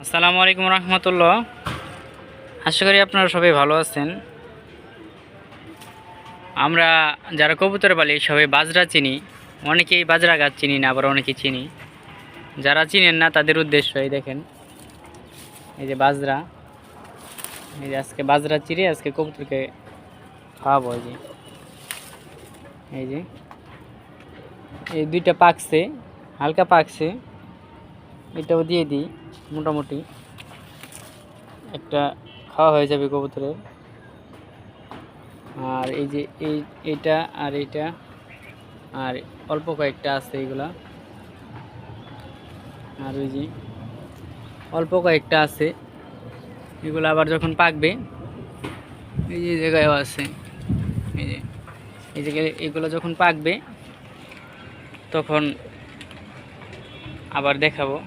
আসসালামু আলাইকুম রহমতুল্লাহ। আশা করি আপনারা সবাই ভালো আছেন। আমরা যারা কবুতর পালি সবাই বাজরা চিনি, অনেকেই বাজরা গাছ চিনি না, আবার অনেকেই চিনি। যারা চিনেন না তাদের উদ্দেশ্য এই দেখেন, এই যে বাজরা, এই যে আজকে বাজরা চিড়ে আজকে কবুতরকে খাওয়াবো। এই যে এই দুইটা পাকছে, হালকা পাকছে, এটাও দিয়ে দিই। মোটামুটি একটা খাওয়া হয়ে যাবে কবুতরের। আর এই যে এইটা আর এইটা আর অল্প কয়েকটা আছে এইগুলা, আর ওই যে অল্প কয়েকটা আছে, এগুলো আবার যখন পাকবে, এই যে জায়গায়ও আছে, এই জায়গায় এগুলো যখন পাকবে তখন আবার দেখাবো।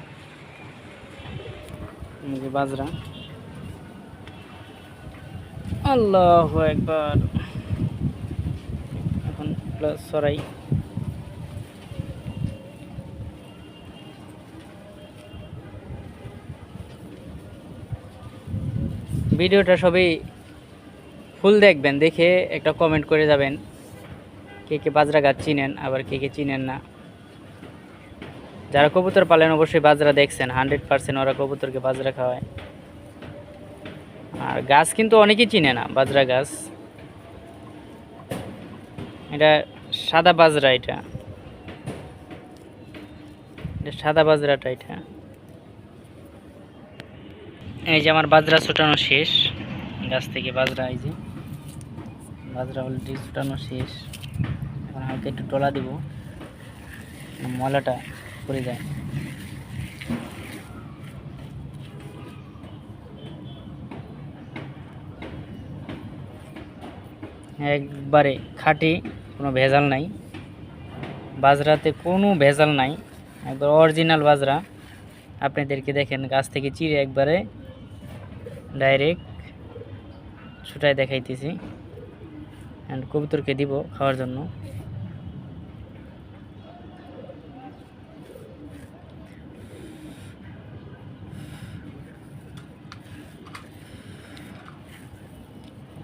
এই যে বাজরা, আল্লাহু আকবার। এখন সরাই। ভিডিওটা সবাই ফুল দেখবেন, দেখে একটা কমেন্ট করে যাবেন কে কে বাজরা গাছ চিনেন, আবার কে কে চিনেন না। যারা কবুতর পালেন অবশ্যই বাজরা দেখছেন, 100% ওরা কবুতরকে বাজরা খাওয়ায়। আর গাছ কিন্তু অনেকেই চিনে না, বাজরা গাছ। এটা সাদা বাজরা, এটা সাদা বাজরাটা এটা। এই যে আমার বাজরা ছুটানো শেষ, গাছ থেকে বাজরা, এই যে বাজরা অলরেডি ছুটানো শেষ। এখন হালকা একটু টলা দিব, ময়লাটা পড়ে যায়। একবারে খাঁটি, কোনো ভেজাল নাই বাজরাতে, কোনো ভেজাল নাই, একবার অরিজিনাল বাজরা। আপনাদেরকে দেখেন গাছ থেকে চিড়ে একবারে ডাইরেক্ট ছুটায় দেখাইতেছি, অ্যান্ড কবুতরকে দিব খাওয়ার জন্য।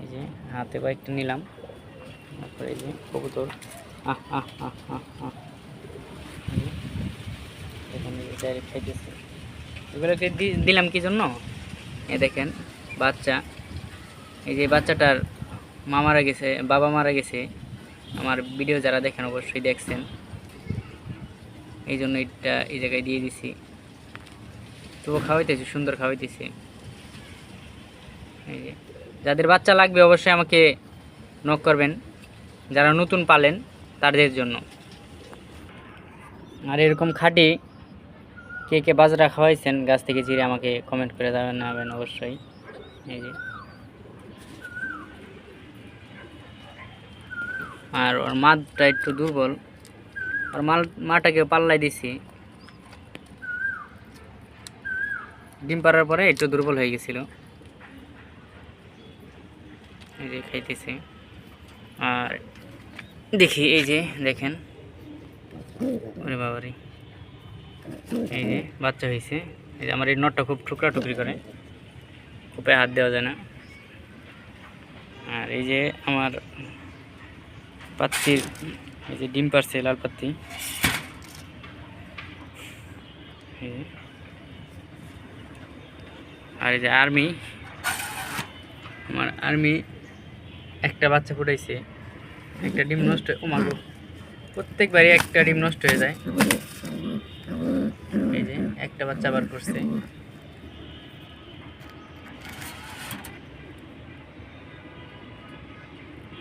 এই যে হাতে কয়েকটা নিলাম, তারপরে এই যে কবুতর এখানে ডাইরেক্ট খাইতেছে। এগুলোকে দিলাম কি জন্য, এ দেখেন বাচ্চা, এই যে বাচ্চাটার মা মারা গেছে, বাবা মারা গেছে। আমার ভিডিও যারা দেখেন অবশ্যই দেখছেন, এই জন্য এটা এই জায়গায় দিয়ে দিছি। তবু খাওয়াইতেছি, সুন্দর খাওয়াইতেছি। এই যে যাদের বাচ্চা লাগবে অবশ্যই আমাকে নক করবেন, যারা নতুন পালেন তাদের জন্য। আর এরকম খাঁটি কে কে বাজরা খাওয়াইছেন গাছ থেকে চিড়ে আমাকে কমেন্ট করে জানাবেন অবশ্যই। এই যে আর ওর মাটা একটু দুর্বল, আর মাটাকে পাল্লাই দিছি, ডিম পাড়ার পরে একটু দুর্বল হয়ে গেছিল। এই যে খাইতেছে। আর দেখি এই যে দেখেন, ওরে বাবারে, এই যে বাচ্চা হয়েছে। এই যে আমার এই নটটা খুব টুকরা টুকরি করে, খুপে হাত দেওয়া যায় না। আর এই যে আমার পাত্তির, এই যে ডিম পারছে লাল পাত্তি। আর এই যে আর্মি, আমার আর্মি একটা বাচ্চা ফুটাইছে, একটা ডিম নষ্ট, ও মাগো, প্রত্যেকবারই একটা ডিম নষ্ট হয়ে যায়। এই যে একটা বাচ্চা আবার করছে।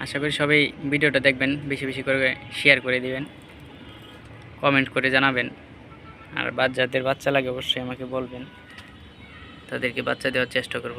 আশা করি সবাই ভিডিওটা দেখবেন, বেশি বেশি করে শেয়ার করে দিবেন, কমেন্ট করে জানাবেন। আর যাদের বাচ্চা লাগে অবশ্যই আমাকে বলবেন, তাদেরকে বাচ্চা দেওয়ার চেষ্টা করব।